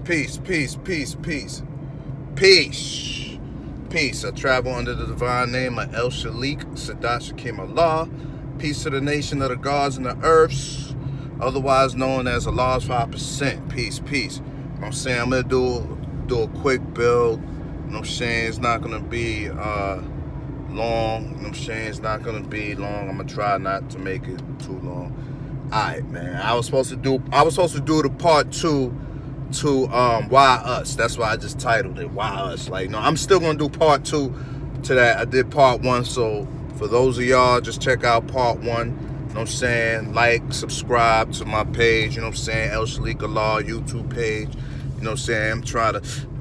Peace, peace, peace, peace, peace, peace. I travel under the divine name of Elshalik Allah. Peace to the nation of the gods and the earths, otherwise known as Allah's 5%. Peace, peace. You know what I'm saying? I'm gonna do a quick build. You know what I'm saying? It's not gonna be long. You know what I'm saying? It's not gonna be long. I'm gonna try not to make it too long. Alright, man. I was supposed to do the part 2 to Why Us. That's why I just titled it Why Us. Like, no, I'm still gonna do part 2 to that. I did part 1, so for those of y'all, just check out part 1. You know what I'm saying? Like, subscribe to my page, you know what I'm saying? Elshalik Allah YouTube page. You know what I'm saying? I'm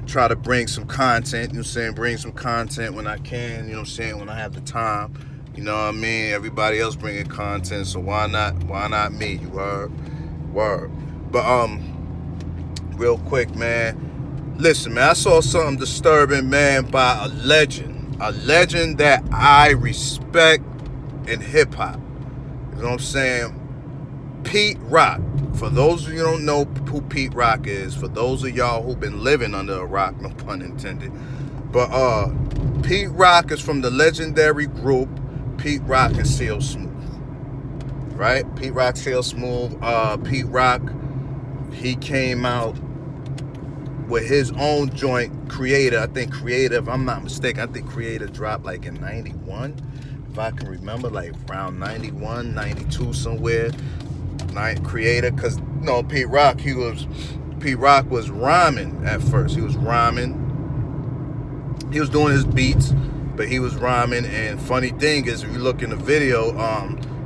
try to bring some content, you know what I'm saying? Bring some content when I can, you know what I'm saying, when I have the time. You know what I mean? Everybody else bringing content, so why not me? You heard? Word. But real quick, man. Listen, man, I saw something disturbing, man, by a legend that I respect in hip hop. You know what I'm saying? Pete Rock. For those of you who don't know who Pete Rock is, for those of y'all who've been living under a rock, no pun intended. But Pete Rock is from the legendary group Pete Rock and CLSmooth. Right? Pete Rock, CLSmooth. Pete Rock, he came out with his own joint, Creator. I think Creator, if I'm not mistaken, I think Creator dropped like in 91. If I can remember, like around 91, 92 somewhere. Creator, because you know, Pete Rock was rhyming at first. He was rhyming. He was doing his beats, but he was rhyming. And funny thing is, if you look in the video,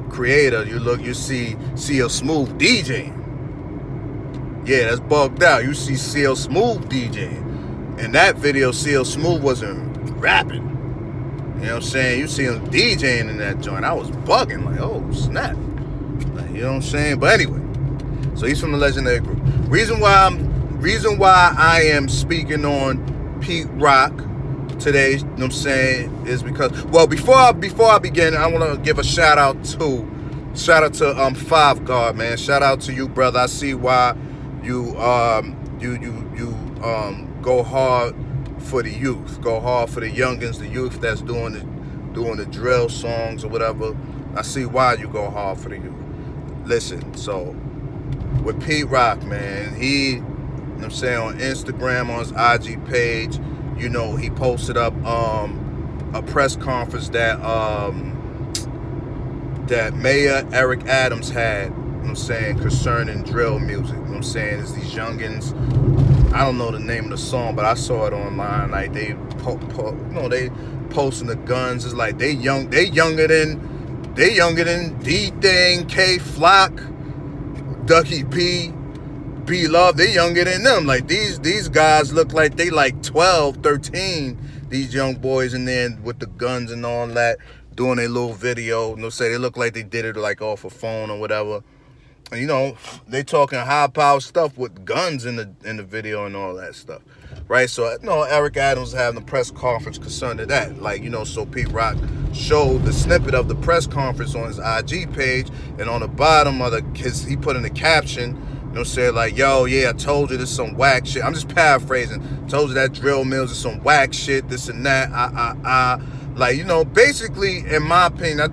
Creator, you see CLSmooth DJing. Yeah, that's bugged out. You see CLSmooth DJing. In that video, CLSmooth wasn't rapping. You know what I'm saying? You see him DJing in that joint. I was bugging, like, oh, snap. Like, you know what I'm saying? But anyway, so he's from the legendary group. Reason why I am speaking on Pete Rock today, you know what I'm saying, is because, well, before I begin, I want to give a shout out to Five Guard, man. Shout out to you, brother. I see why you go hard for the youth, go hard for the youngins, the youth that's doing the drill songs or whatever. I see why you go hard for the youth. Listen, so with Pete Rock, man, he, you know what I'm saying, on Instagram, on his IG page, you know, he posted up a press conference that Mayor Eric Adams had, you know what I'm saying, concerning drill music. You know what I'm saying? It's these youngins, I don't know the name of the song, but I saw it online. Like, they posting the guns. It's like they younger than D-Thing, K-Flock, Ducky P, B-Love. They younger than them. Like, these guys look like they like 12, 13. These young boys in there with the guns and all that, doing their little video. You know, say they look like they did it like off a phone or whatever. And, you know, they talking high-powered stuff with guns in the video and all that stuff, right? So, you know, Eric Adams having a press conference concerning that. Like, you know, so Pete Rock showed the snippet of the press conference on his IG page, and on the bottom of he put in the caption, you know, said like, yo, yeah, I told you this is some whack shit. I'm just paraphrasing. Told you that drill mills is some whack shit, this and that, Like, you know, basically, in my opinion,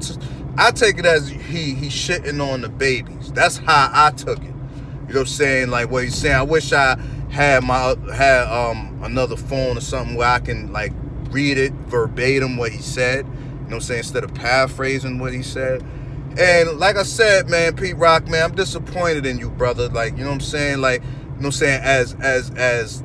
I take it as he shitting on the babies. That's how I took it. You know what I'm saying? Like, what he's saying, I wish I had another phone or something where I can like read it verbatim what he said. You know what I'm saying? Instead of paraphrasing what he said. And like I said, man, Pete Rock, man, I'm disappointed in you, brother. Like, you know what I'm saying? Like, you know what I'm saying? As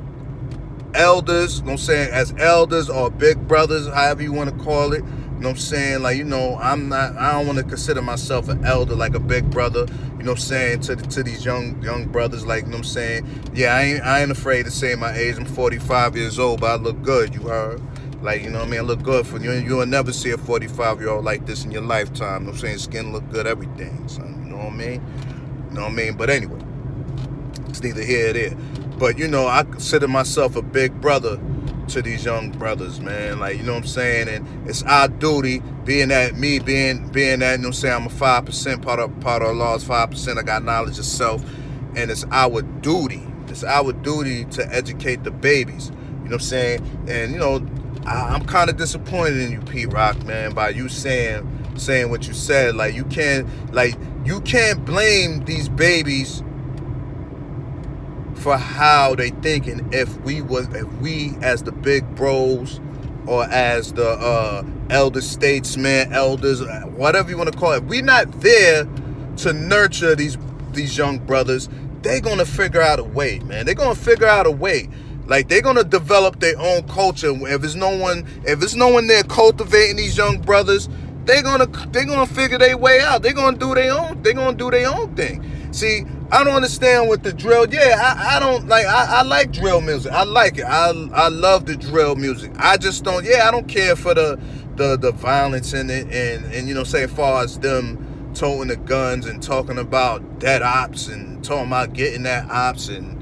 elders, you know what I'm saying? As elders or big brothers, however you want to call it. You know what I'm saying? Like, you know, I don't want to consider myself an elder, like a big brother, you know what I'm saying, to these young brothers, like, you know what I'm saying? Yeah, I ain't afraid to say my age. I'm 45 years old, but I look good, you heard? Like, you know what I mean? I look good for you. You'll never see a 45-year-old like this in your lifetime. You know what I'm saying? Skin look good, everything, son. You know what I mean? You know what I mean? But anyway, it's neither here or there. But, you know, I consider myself a big brother to these young brothers, man. Like, you know what I'm saying? And it's our duty, being that, you know what I'm saying, I'm a 5%, part of Allah's 5%. I got knowledge of self. And it's our duty, It's our duty to educate the babies. You know what I'm saying? And, you know, I'm kind of disappointed in you, Pete Rock, man, by you saying what you said. Like, you can't blame these babies for how they thinking if we as the big bros or as the elder statesmen, elders, whatever you want to call it, we're not there to nurture these young brothers. They're gonna figure out a way, man. They're gonna figure out a way. Like, they're gonna develop their own culture. If there's no one there cultivating these young brothers, they're gonna figure their way out. They're gonna do their own thing. See, I don't understand with the drill. Yeah, I like drill music. I like it. I love the drill music. I just don't. Yeah, I don't care for the violence in it, and you know, say as far as them toting the guns and talking about dead ops and talking about getting that ops and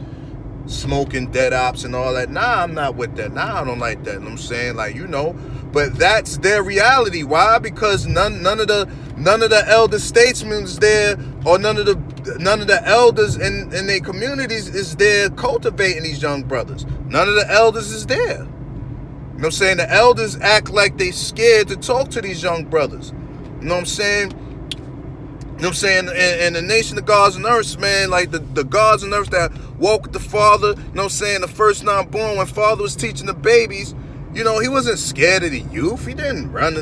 smoking dead ops and all that. Nah, I'm not with that. Nah, I don't like that. You know what I'm saying? Like, you know, but that's their reality. Why? Because none of the elder statesmen is there, or none of the elders in their communities is there cultivating these young brothers. None of the elders is there. You know what I'm saying? The elders act like they scared to talk to these young brothers. You know what I'm saying? You know what I'm saying? And the nation of gods and earths, man, like the gods and earths that walk with the Father, you know what I'm saying? The first non-born, when Father was teaching the babies, you know, he wasn't scared of the youth. He didn't run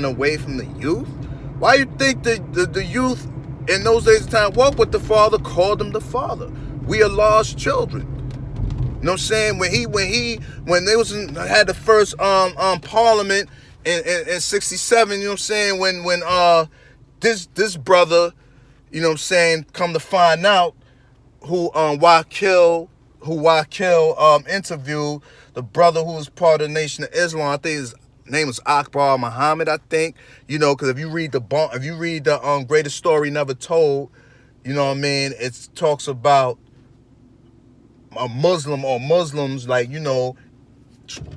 away from the youth. Why you think the youth in those days of time walked with the Father, called him the Father? We are lost children. You know what I'm saying? When they had the first parliament in 67, you know what I'm saying? When this brother, you know what I'm saying, come to find out who Wakil interviewed, the brother who was part of the Nation of Islam. I think his name was Akbar Muhammad, I think. You know, because if you read the Greatest Story Never Told, you know what I mean, it talks about a Muslim or Muslims, like, you know,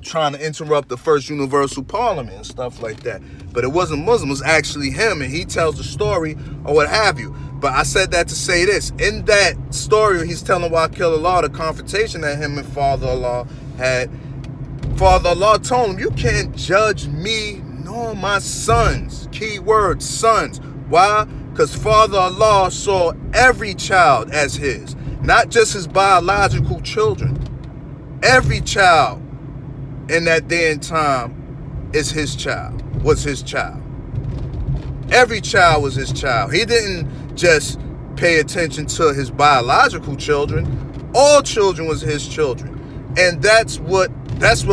trying to interrupt the first universal parliament and stuff like that. But it wasn't Muslim, it was actually him, and he tells the story or what have you. But I said that to say this. In that story, he's telling Wakil Allah the confrontation that him and Father Allah had. Father Allah told him, you can't judge me nor my sons. Key word, sons. Why? Because Father Allah saw every child as his, not just his biological children. Every child in that day and time is his child, was his child. Every child was his child. He didn't just pay attention to his biological children. All children was his children. And that's what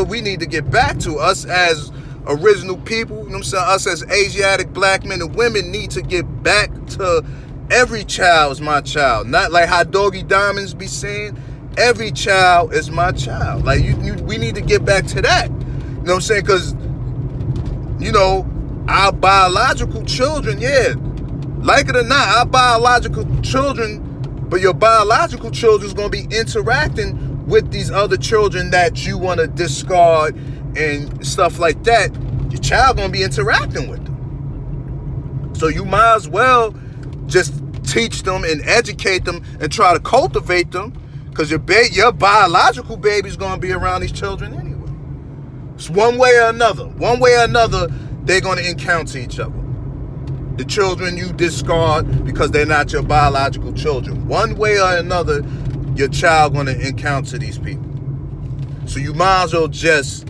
we need to get back to. Us as original people, you know what I'm saying? Us as Asiatic black men and women need to get back to every child is my child. Not like how Doggy Diamonds be saying, every child is my child. Like, we need to get back to that. You know what I'm saying? Because, you know, our biological children, yeah, like it or not, our biological children, but your biological children is going to be interacting with these other children that you want to discard and stuff like that. Your child going to be interacting with them. So you might as well just teach them and educate them and try to cultivate them, because your biological baby's going to be around these children anyway. It's one way or another, they're going to encounter each other. The children you discard because they're not your biological children. One way or another, your child going to encounter these people. So you might as well just,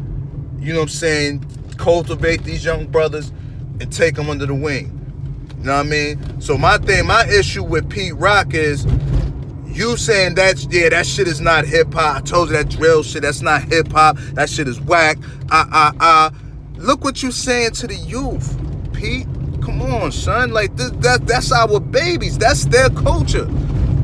you know what I'm saying, cultivate these young brothers and take them under the wing. You know what I mean? So my issue with Pete Rock is you saying that shit is not hip-hop. I told you that drill shit, that's not hip-hop. That shit is whack. Look what you saying to the youth, Pete. Come on, son. Like, that's our babies. That's their culture.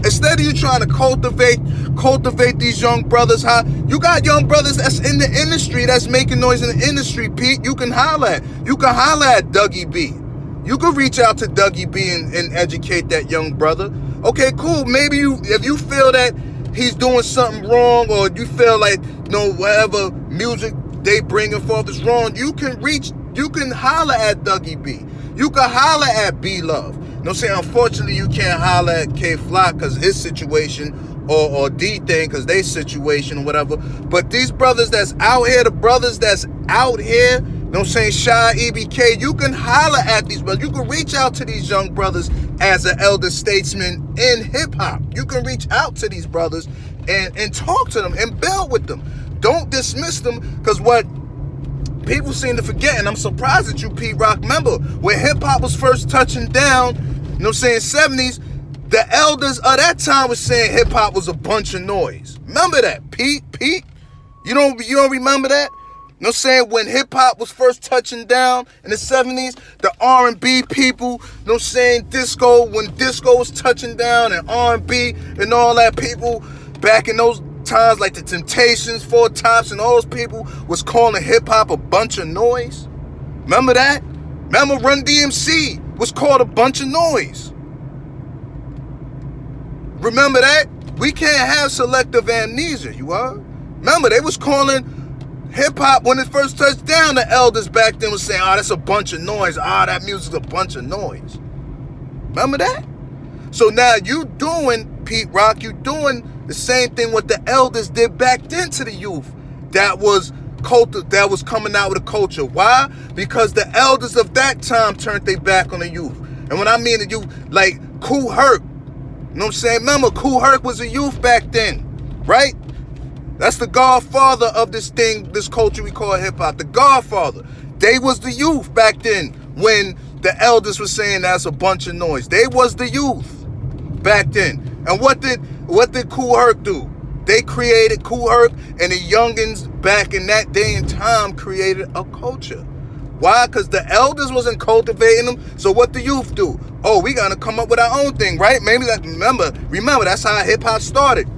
Instead of you trying to cultivate these young brothers, you got young brothers that's in the industry, that's making noise in the industry, Pete. You can holler at Dougie B. You can reach out to Dougie B and educate that young brother. Okay, cool. Maybe if you feel that he's doing something wrong, or you feel like, you know, whatever music they bringing forth is wrong, you can holler at Dougie B. You can holler at B Love. You know what I'm saying? Unfortunately, you can't holler at K Flock because his situation or D thing, because they situation or whatever. But these brothers that's out here, the brothers that's out here, you know what I'm saying, Shy, EBK, you can holler at these brothers. You can reach out to these young brothers as an elder statesman in hip-hop. You can reach out to these brothers and talk to them and build with them. Don't dismiss them, because what people seem to forget, and I'm surprised at you, Pete Rock. Remember, when hip-hop was first touching down, you know what I'm saying, 70s, the elders of that time was saying hip-hop was a bunch of noise. Remember that, Pete? You don't remember that? You know what I'm saying? When hip-hop was first touching down in the 70s, the R&B people, you know what I'm saying, disco, when disco was touching down and R&B and all that, people back in those times, like the Temptations, Four Tops, and all those people was calling hip-hop a bunch of noise. Remember that? Remember Run DMC was called a bunch of noise. Remember that? We can't have selective amnesia, you are? Remember, they was calling hip-hop, when it first touched down, the elders back then was saying, oh, that's a bunch of noise. That music's a bunch of noise. Remember that? So now you doing, Pete Rock, you doing the same thing what the elders did back then to the youth that was coming out with a culture. Why? Because the elders of that time turned their back on the youth. And when I mean the youth, like Kool Herc, you know what I'm saying? Remember, Kool Herc was a youth back then, right? That's the godfather of this thing, this culture we call hip-hop. The godfather. They was the youth back then when the elders were saying that's a bunch of noise. They was the youth back then. And what did Kool Herc do? They created Kool Herc, and the youngins back in that day and time created a culture. Why? Because the elders wasn't cultivating them. So what the youth do? Oh, we gotta come up with our own thing, right? Maybe that. Remember, that's how hip hop started,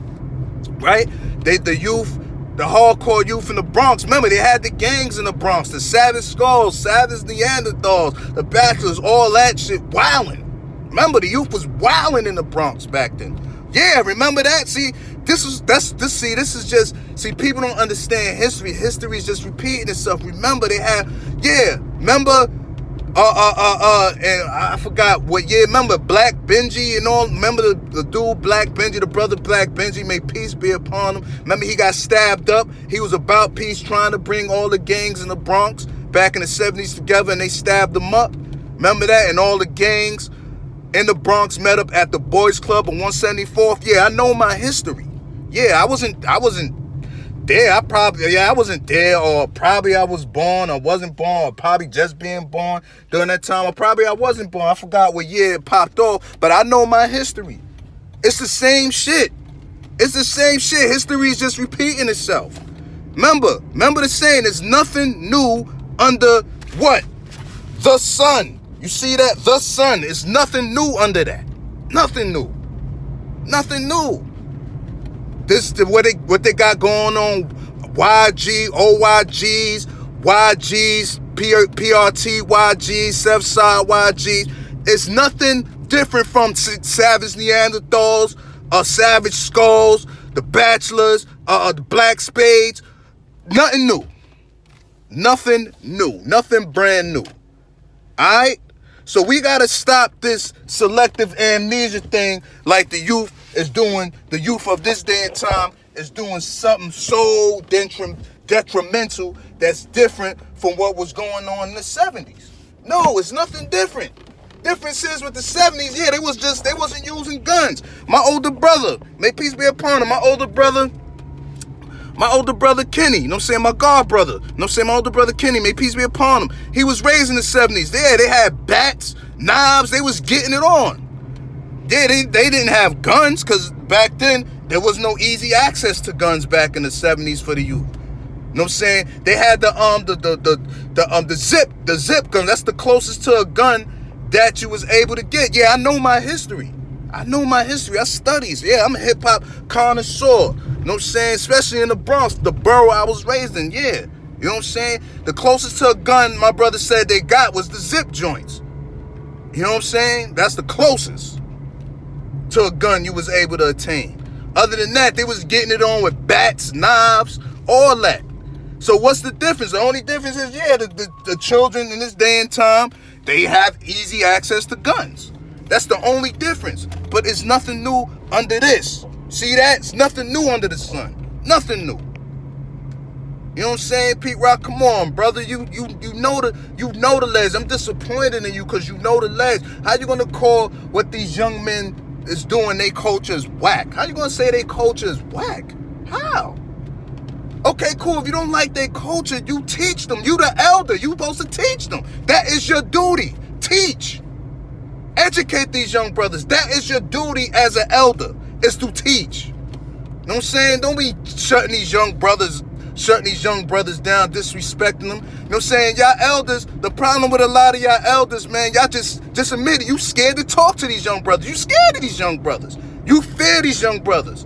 right? The youth, the hardcore youth in the Bronx. Remember, they had the gangs in the Bronx, the Savage Skulls, Savage Neanderthals, the Bachelors, all that shit, wilding. Remember, the youth was wilding in the Bronx back then. Yeah, remember that? See, people don't understand history. History is just repeating itself. Remember, they had, remember, and I forgot what year. Remember Black Benji and all. Remember the dude Black Benji, the brother Black Benji, may peace be upon him. Remember he got stabbed up. He was about peace, trying to bring all the gangs in the Bronx back in the 70s together, and they stabbed him up. Remember that? And all the gangs in the Bronx met up at the Boys Club on 174th. Yeah, I know my history. Yeah, I wasn't there. I wasn't there, or probably I was born or wasn't born, or probably just being born during that time, or probably I wasn't born. I forgot what year it popped off, but I know my history. It's the same shit. History is just repeating itself. Remember the saying, there's nothing new under what? The sun. You see that? The sun. It's nothing new under that. Nothing new. This is what they got going on. YG, OYGs, YGs, PRT, YGs, Southside YGs. It's nothing different from Savage Neanderthals, Savage Skulls, the Bachelors, the Black Spades. Nothing new. Nothing brand new. Alright? So we gotta stop this selective amnesia thing, like the youth is doing. The youth of this day and time is doing something so detrimental that's different from what was going on in the 70s. No, it's nothing different. Difference is with the 70s, they wasn't using guns. My older brother, may peace be upon him, my older brother Kenny, you know what I'm saying, my god brother, you know what I'm saying, my older brother Kenny, may peace be upon him. He was raised in the 70s. Yeah, they had bats, knives, they was getting it on. Yeah, they didn't have guns, because back then, there was no easy access to guns back in the 70s for the youth. You know what I'm saying? They had the zip gun. That's the closest to a gun that you was able to get. Yeah, I know my history. I studies. Yeah, I'm a hip-hop connoisseur. You know what I'm saying? Especially in the Bronx, the borough I was raised in. Yeah. You know what I'm saying? The closest to a gun my brother said they got was the zip joints. You know what I'm saying? That's the closest to a gun you was able to attain. Other than that, they was getting it on with bats, knives, all that. So what's the difference? The only difference is, the children in this day and time, they have easy access to guns. That's the only difference. But it's nothing new under this. See that? It's nothing new under the sun. Nothing new. You know what I'm saying, Pete Rock? Come on, brother. You know the legs. I'm disappointed in you because you know the legs. How you gonna call what these young men is doing their culture is whack? How you gonna say their culture is whack? How? Okay, cool. If you don't like their culture, you teach them. You the elder. You supposed to teach them. That is your duty. Teach. Educate these young brothers. That is your duty as an elder, is to teach. You know what I'm saying? Don't be shutting these young brothers down, disrespecting them. You know what I'm saying? Y'all elders, the problem with a lot of y'all elders, man, y'all just admit it. You scared to talk to these young brothers. You scared of these young brothers. You fear these young brothers.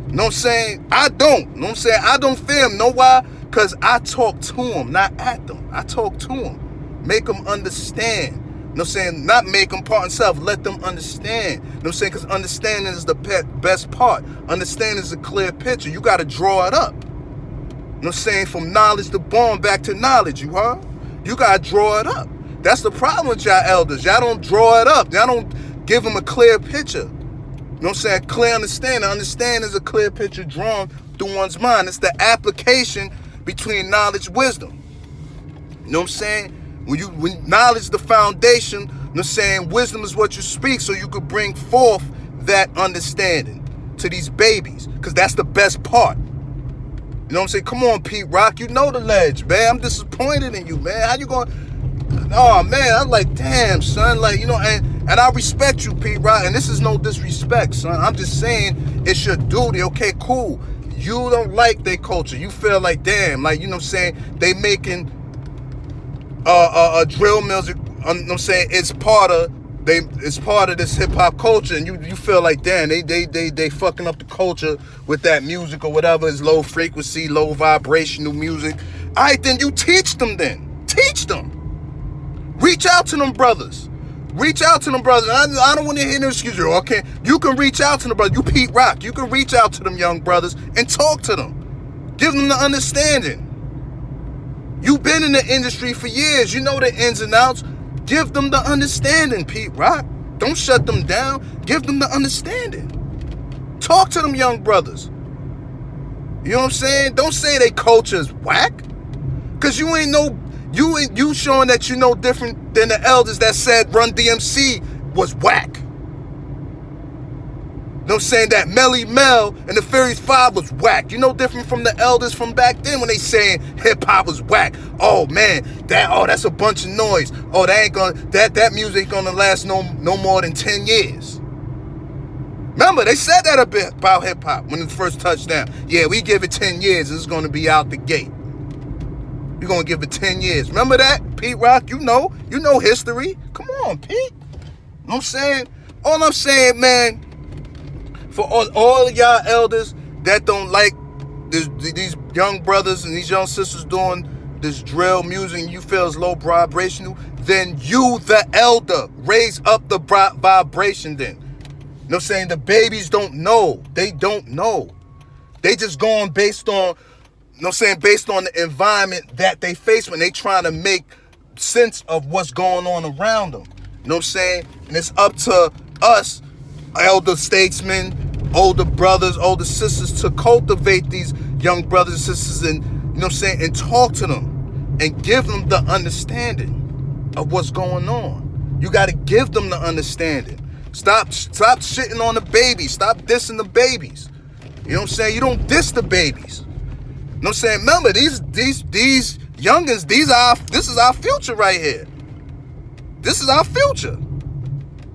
You know what I'm saying? I don't. You know what I'm saying? I don't fear them. Know why? Because I talk to them, not at them. I talk to them. Make them understand. You know what I'm saying? Not make them part and self. Let them understand. You know what I'm saying? Because understanding is the best part. Understanding is a clear picture. You got to draw it up. You know what I'm saying? From knowledge to born back to knowledge, you heard? You got to draw it up. That's the problem with y'all elders. Y'all don't draw it up. Y'all don't give them a clear picture. You know what I'm saying? Clear understanding. Understanding is a clear picture drawn through one's mind. It's the application between knowledge and wisdom. You know what I'm saying? When knowledge is the foundation, you know what I'm saying? Wisdom is what you speak so you could bring forth that understanding to these babies. Because that's the best part. You know what I'm saying? Come on, Pete Rock. You know the ledge, man. I'm disappointed in you, man. How you going? Oh, man. I'm like, damn, son. Like, you know, and I respect you, Pete Rock. And this is no disrespect, son. I'm just saying it's your duty. Okay, cool. You don't like their culture. You feel like, damn, like, you know what I'm saying? They making drill music, you know what I'm saying? It's part of this hip hop culture, and you feel like, damn, they fucking up the culture with that music or whatever. It's low frequency, low vibrational music. All right, then you teach them then. Teach them. Reach out to them brothers. Reach out to them brothers. I don't want to hear no excuses. Okay, you can reach out to them brothers. You Pete Rock. You can reach out to them young brothers and talk to them. Give them the understanding. You've been in the industry for years. You know the ins and outs. Give them the understanding, Pete Rock. Don't shut them down. Give them the understanding. Talk to them young brothers. You know what I'm saying? Don't say they culture is whack. Because you showing that you know different than the elders that said Run DMC was whack. You know what I'm saying? That Melly Mel and the Furious 5 was whack. You know different from the elders from back then when they saying hip hop was whack. Oh man, that's a bunch of noise. Oh, that music ain't gonna last no more than 10 years. Remember, they said that a bit about hip hop when it first touched down. Yeah, we give it 10 years, it's gonna be out the gate. You're gonna give it 10 years. Remember that? Pete Rock, you know history. Come on, Pete. You know what I'm saying? All I'm saying, man, for all of y'all elders that don't like these young brothers and these young sisters doing this drill music and you feel it's low vibrational, then you, the elder, raise up the vibration then. You know what I'm saying? The babies don't know. They don't know. They just going based on, you know what I'm saying, based on the environment that they face when they trying to make sense of what's going on around them. You know what I'm saying? And it's up to us, elder statesmen, older brothers, older sisters, to cultivate these young brothers and sisters and, you know what I'm saying, and talk to them and give them the understanding of what's going on. You got to give them the understanding. Stop shitting on the babies. Stop dissing the babies. You know what I'm saying? You don't diss the babies. You know what I'm saying? Remember, these youngins, this is our future right here. This is our future.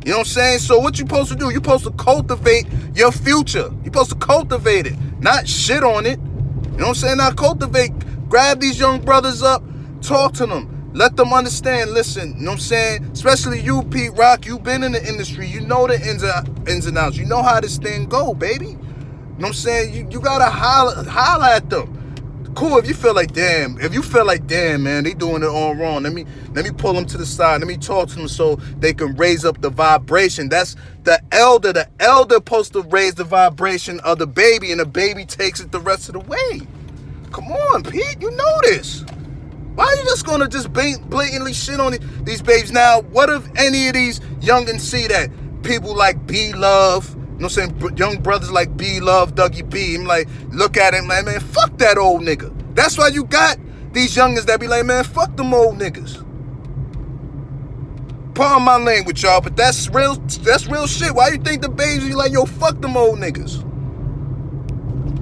You know what I'm saying? So what you supposed to do? You're supposed to cultivate your future. You're supposed to cultivate it, not shit on it. You know what I'm saying? Now cultivate, grab these young brothers up, talk to them, let them understand, listen, you know what I'm saying? Especially you, Pete Rock, you've been in the industry. You know the ins and outs. You know how this thing go, baby. You know what I'm saying? You gotta holler at them. Cool, if you feel like, damn, man, they doing it all wrong. Let me pull them to the side. Let me talk to them so they can raise up the vibration. That's the elder. The elder supposed to raise the vibration of the baby, and the baby takes it the rest of the way. Come on, Pete, you know this. Why are you just gonna just blatantly shit on these babies? Now, what if any of these youngins see that people like B-Love, You know what I'm saying? Young brothers like B Love, Dougie B. I'm like, look at him like, man, fuck that old nigga. That's why you got these youngins that be like, man, fuck them old niggas. Pardon my language, y'all, but that's real shit. Why you think the babies be like, yo, fuck them old niggas?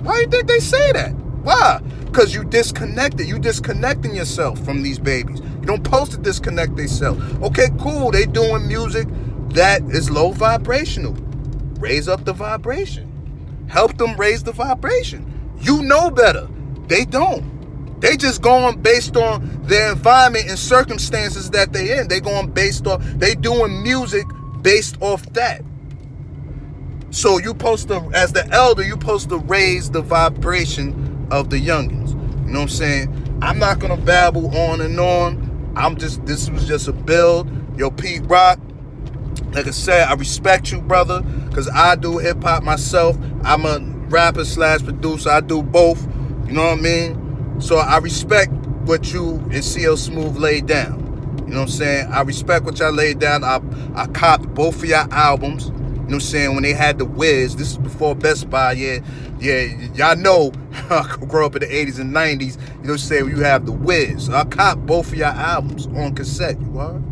Why you think they say that? Why? Because you disconnected. You disconnecting yourself from these babies. You don't supposed to disconnect themselves. Okay, cool. They doing music that is low vibrational. Raise up the vibration. Help them raise the vibration. You know better. They don't. They just going based on their environment and circumstances that they in. They going based off, they doing music based off that. So you supposed to, as the elder, you supposed to raise the vibration of the youngins. You know what I'm saying? I'm not gonna babble on and on. This was just a build. Yo, Pete Rock, like I said, I respect you, brother, because I do hip hop myself. I'm a rapper / producer. I do both. You know what I mean? So I respect what you and CLSmooth laid down. You know what I'm saying? I respect what y'all laid down. I copped both of y'all albums. You know what I'm saying? When they had the Wiz, this is before Best Buy. Yeah, y'all know I grew up in the 80s and 90s. You know what I'm saying? You have the Wiz. I copped both of y'all albums on cassette. You heard?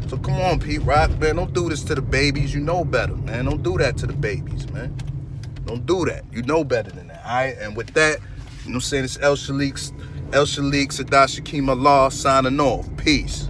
So come on, Pete Rock, man. Don't do this to the babies. You know better, man. Don't do that to the babies, man. Don't do that. You know better than that, all right? And with that, you know what I'm saying? It's Elshalik Allah, signing off. Peace.